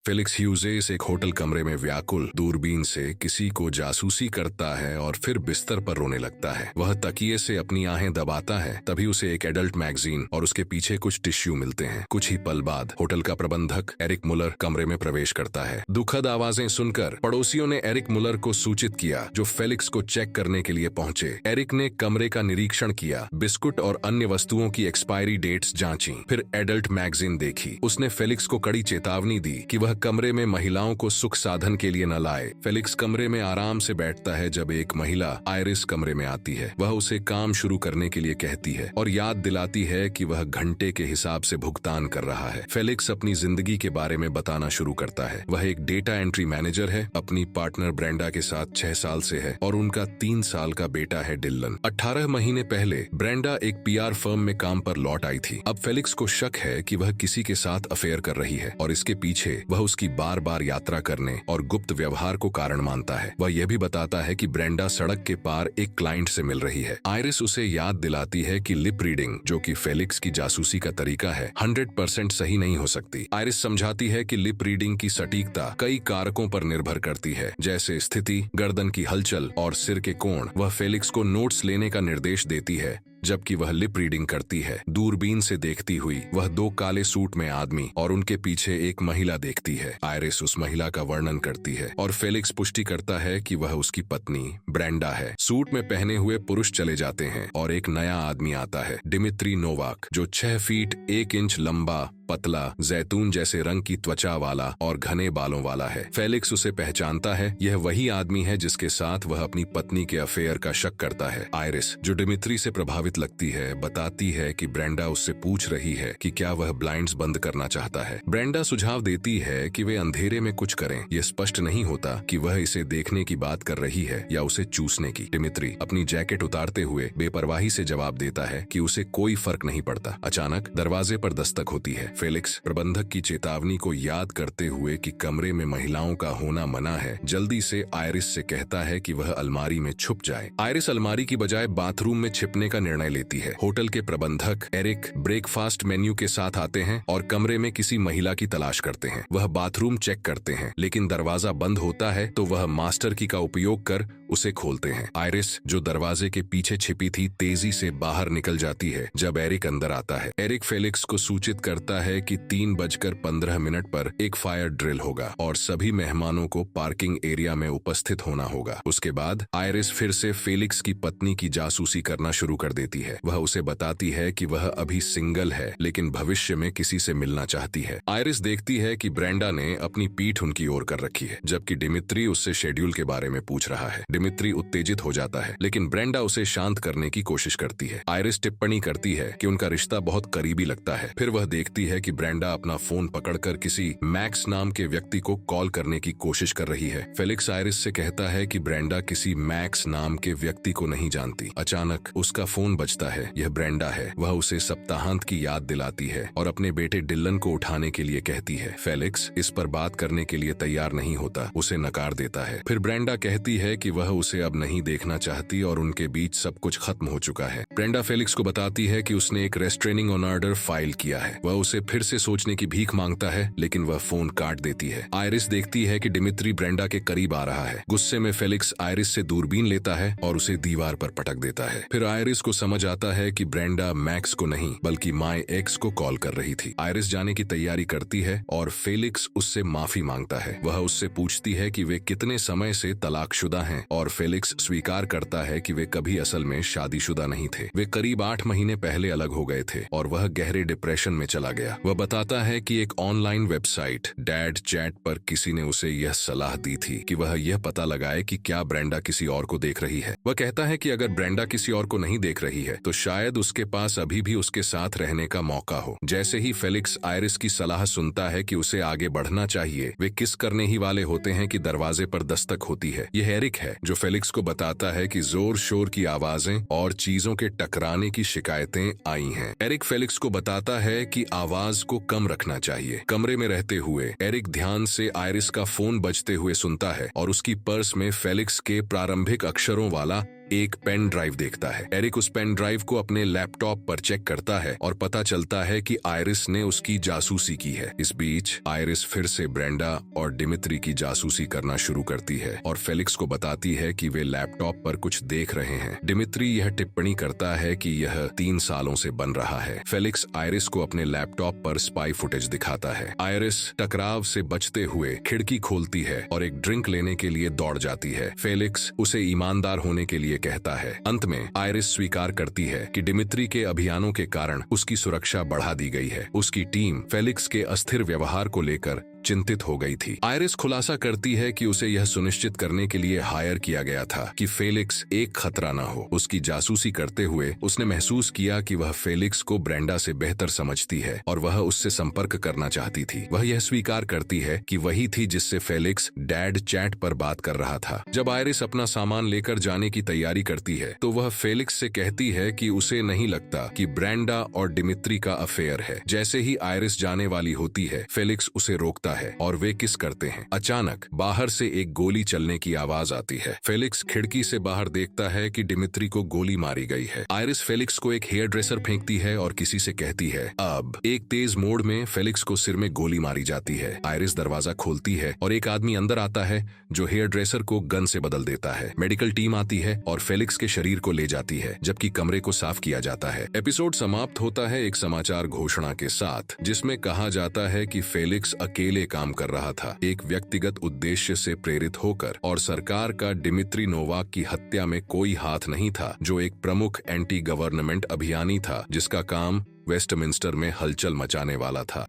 Felix Hughes एक hotel कमरे में व्याकुल दूरबीन से किसी को जासूसी करता है और फिर बिस्तर पर रोने लगता है। वह तकिए से अपनी आहें दबाता है, तभी उसे एक एडल्ट मैगजीन और उसके पीछे कुछ टिश्यू मिलते हैं। कुछ ही पल बाद होटल का प्रबंधक एरिक मुलर कमरे में प्रवेश करता है। दुखद आवाजें सुनकर पड़ोसियों ने एरिक मुलर को सूचित किया, जो फेलिक्स को चेक करने के लिए पहुंचे। एरिक ने कमरे का निरीक्षण किया, बिस्कुट और अन्य वस्तुओं की एक्सपायरी डेट्स जांची, फिर एडल्ट मैगजीन देखी। उसने फेलिक्स को कड़ी चेतावनी दी कि वह कमरे में महिलाओं को सुख साधन के लिए न लाए। फेलिक्स कमरे में आराम से बैठता है जब एक महिला आयरिस कमरे में आती है। वह उसे काम शुरू करने के लिए कहती है और याद दिलाती है कि वह घंटे के हिसाब से भुगतान कर रहा है। फेलिक्स अपनी जिंदगी के बारे में बताना शुरू करता है। वह एक डेटा एंट्री मैनेजर है, अपनी पार्टनर ब्रेंडा के साथ 6 साल से है और उनका 3 साल का बेटा है डिल्लन। 18 महीने पहले ब्रेंडा एक पीआर फर्म में काम पर लौट आई थी। अब फेलिक्स को शक है कि वह किसी के साथ अफेयर कर रही है और इसके पीछे वह उसकी बार बार यात्रा करने और गुप्त व्यवहार को कारण मानता है। वह यह भी बताता है कि ब्रेंडा सड़क के पार एक क्लाइंट से मिल रही है। आयरिस उसे याद दिलाती है कि लिप रीडिंग, जो कि फेलिक्स की जासूसी का तरीका है, 100% सही नहीं हो सकती। आयरिस समझाती है कि लिप रीडिंग की सटीकता कई कारकों पर निर्भर करती है, जैसे स्थिति, गर्दन की हलचल और सिर के कोण। वह फेलिक्स को नोट्स लेने का निर्देश देती है जबकि वह लिप रीडिंग करती है। दूरबीन से देखती हुई वह 2 काले सूट में आदमी और उनके पीछे एक महिला देखती है। आयरिस उस महिला का वर्णन करती है और फेलिक्स पुष्टि करता है कि वह उसकी पत्नी ब्रेंडा है। सूट में पहने हुए पुरुष चले जाते हैं और एक नया आदमी आता है, डिमित्री नोवाक, जो 6 फीट 1 इंच लंबा, पतला, जैतून जैसे रंग की त्वचा वाला और घने बालों वाला है। फेलिक्स उसे पहचानता है। यह वही आदमी है जिसके साथ वह अपनी पत्नी के अफेयर का शक करता है। आयरिस, जो डिमित्री से प्रभावित लगती है, बताती है कि ब्रेंडा उससे पूछ रही है कि क्या वह ब्लाइंड्स बंद करना चाहता है। ब्रेंडा सुझाव देती है कि वे अंधेरे में कुछ करें। यह स्पष्ट नहीं होता कि वह इसे देखने की बात कर रही है या उसे चूसने की। डिमित्री अपनी जैकेट उतारते हुए बेपरवाही से जवाब देता है कि उसे कोई फर्क नहीं पड़ता। अचानक दरवाजे पर दस्तक होती है। फेलिक्स प्रबंधक की चेतावनी को याद करते हुए कि कमरे में महिलाओं का होना मना है, जल्दी से आयरिस से कहता है कि वह अलमारी में छुप जाए। आयरिस अलमारी की बजाय बाथरूम में छिपने का निर्णय लेती है। होटल के प्रबंधक एरिक ब्रेकफास्ट मेन्यू के साथ आते हैं और कमरे में किसी महिला की तलाश करते हैं। वह बाथरूम चेक करते हैं, लेकिन दरवाजा बंद होता है तो वह मास्टर की का उपयोग कर उसे खोलते हैं। आयरिस, जो दरवाजे के पीछे छिपी थी, तेजी से बाहर निकल जाती है जब एरिक अंदर आता है। एरिक फेलिक्स को सूचित करता है कि 3:15 पर एक फायर ड्रिल होगा और सभी मेहमानों को पार्किंग एरिया में उपस्थित होना होगा। उसके बाद आयरिस फिर से फेलिक्स की पत्नी की जासूसी करना शुरू कर देती है। वह उसे बताती है कि वह अभी सिंगल है, लेकिन भविष्य में किसी से मिलना चाहती है। आयरिस देखती है कि ब्रेंडा ने अपनी पीठ उनकी ओर कर रखी है, जबकि डिमित्री उससे शेड्यूल के बारे में पूछ रहा है। डिमित्री उत्तेजित हो जाता है, लेकिन ब्रेंडा उसे शांत करने की कोशिश करती है। आयरिस टिप्पणी करती है कि उनका रिश्ता बहुत करीबी लगता है। फिर वह देखती है कि ब्रेंडा अपना फोन पकड़कर किसी मैक्स नाम के व्यक्ति को कॉल करने की कोशिश कर रही है। फेलिक्स आयरिस से कहता है कि ब्रेंडा किसी मैक्स नाम के व्यक्ति को नहीं जानती। अचानक उसका फोन बजता है। यह ब्रेंडा है। वह उसे सप्ताहांत की याद दिलाती है और अपने बेटे डिल्लन को उठाने के लिए कहती है। फेलिक्स इस पर बात करने के लिए तैयार नहीं होता, उसे नकार देता है। फिर ब्रेंडा कहती है कि वह उसे अब नहीं देखना चाहती और उनके बीच सब कुछ खत्म हो चुका है। ब्रेंडा फेलिक्स को बताती है कि उसने एक रेस्ट्रेनिंग ऑर्डर फाइल किया है। वह उसे फिर से सोचने की भीख मांगता है, लेकिन वह फोन काट देती है। आयरिस देखती है कि डिमित्री ब्रेंडा के करीब आ रहा है। गुस्से में फेलिक्स आयरिस से दूरबीन लेता है और उसे दीवार पर पटक देता है। फिर आयरिस को समझ आता है कि ब्रेंडा मैक्स को नहीं बल्कि माय एक्स को कॉल कर रही थी। आयरिस जाने की तैयारी करती है और फेलिक्स उससे माफी मांगता है। वह उससे पूछती है कि वे कितने समय से तलाकशुदा हैं और फेलिक्स स्वीकार करता है कि वे कभी असल में शादीशुदा नहीं थे। वे करीब 8 महीने पहले अलग हो गए थे और वह गहरे डिप्रेशन में चला गया। वह बताता है कि एक ऑनलाइन वेबसाइट डैड चैट पर किसी ने उसे यह सलाह दी थी कि वह यह पता लगाए कि क्या ब्रेंडा किसी और को देख रही है। वह कहता है कि अगर ब्रेंडा किसी और को नहीं देख रही है तो शायद उसके पास अभी भी उसके साथ रहने का मौका हो। जैसे ही फेलिक्स आयरिस की सलाह सुनता है कि उसे आगे बढ़ना चाहिए, वे किस करने ही वाले होते हैं कि दरवाजे पर दस्तक होती है। यह एरिक है, जो फेलिक्स को बताता है कि जोर शोर की आवाजें और चीजों के टकराने की शिकायतें आई हैं। एरिक फेलिक्स को बताता है कि आवाज को कम रखना चाहिए। कमरे में रहते हुए एरिक ध्यान से आयरिस का फोन बजते हुए सुनता है और उसकी पर्स में फेलिक्स के प्रारंभिक अक्षरों वाला एक पेन ड्राइव देखता है। एरिक उस पेन ड्राइव को अपने लैपटॉप पर चेक करता है और पता चलता है कि आयरिस ने उसकी जासूसी की है। इस बीच आयरिस फिर से ब्रेंडा और डिमित्री की जासूसी करना शुरू करती है और फेलिक्स को बताती है कि वे लैपटॉप पर कुछ देख रहे हैं। डिमित्री यह टिप्पणी करता है कि यह 3 सालों से बन रहा है। फेलिक्स आयरिस को अपने लैपटॉप पर स्पाई फुटेज दिखाता है। आयरिस टकराव से बचते हुए खिड़की खोलती है और एक ड्रिंक लेने के लिए दौड़ जाती है। फेलिक्स उसे ईमानदार होने के लिए कहता है। अंत में आयरिस स्वीकार करती है कि डिमित्री के अभियानों के कारण उसकी सुरक्षा बढ़ा दी गई है। उसकी टीम फेलिक्स के अस्थिर व्यवहार को लेकर चिंतित हो गई थी। आयरिस खुलासा करती है कि उसे यह सुनिश्चित करने के लिए हायर किया गया था कि फेलिक्स एक खतरा न हो। उसकी जासूसी करते हुए उसने महसूस किया कि वह फेलिक्स को ब्रेंडा से बेहतर समझती है और वह उससे संपर्क करना चाहती थी। वह यह स्वीकार करती है कि वही थी जिससे फेलिक्स डैड चैट पर बात कर रहा था। जब आयरिस अपना सामान लेकर जाने की तैयारी करती है तो वह फेलिक्स से कहती है कि उसे नहीं लगता कि ब्रेंडा और डिमित्री का अफेयर है। जैसे ही आयरिस जाने वाली होती है, फेलिक्स उसे रोकता है और वे किस करते हैं। अचानक बाहर से एक गोली चलने की आवाज आती है। फेलिक्स खिड़की से बाहर देखता है कि डिमित्री को गोली मारी गई है। आयरिस फेलिक्स को एक हेयर ड्रेसर फेंकती है और किसी से कहती है। अब एक तेज मोड़ में फेलिक्स को सिर में गोली मारी जाती है। आयरिस दरवाजा खोलती है और एक आदमी अंदर आता है जो हेयर ड्रेसर को गन से बदल देता है। मेडिकल टीम आती है और फेलिक्स के शरीर को ले जाती है जबकि कमरे को साफ किया जाता है। एपिसोड समाप्त होता है एक समाचार घोषणा के साथ जिसमें कहा जाता है कि फेलिक्स अकेले काम कर रहा था, एक व्यक्तिगत उद्देश्य से प्रेरित होकर, और सरकार का डिमित्री नोवाक की हत्या में कोई हाथ नहीं था, जो एक प्रमुख एंटी गवर्नमेंट अभियानी था जिसका काम वेस्टमिंस्टर में हलचल मचाने वाला था।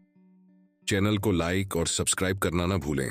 चैनल को लाइक और सब्सक्राइब करना न भूलें।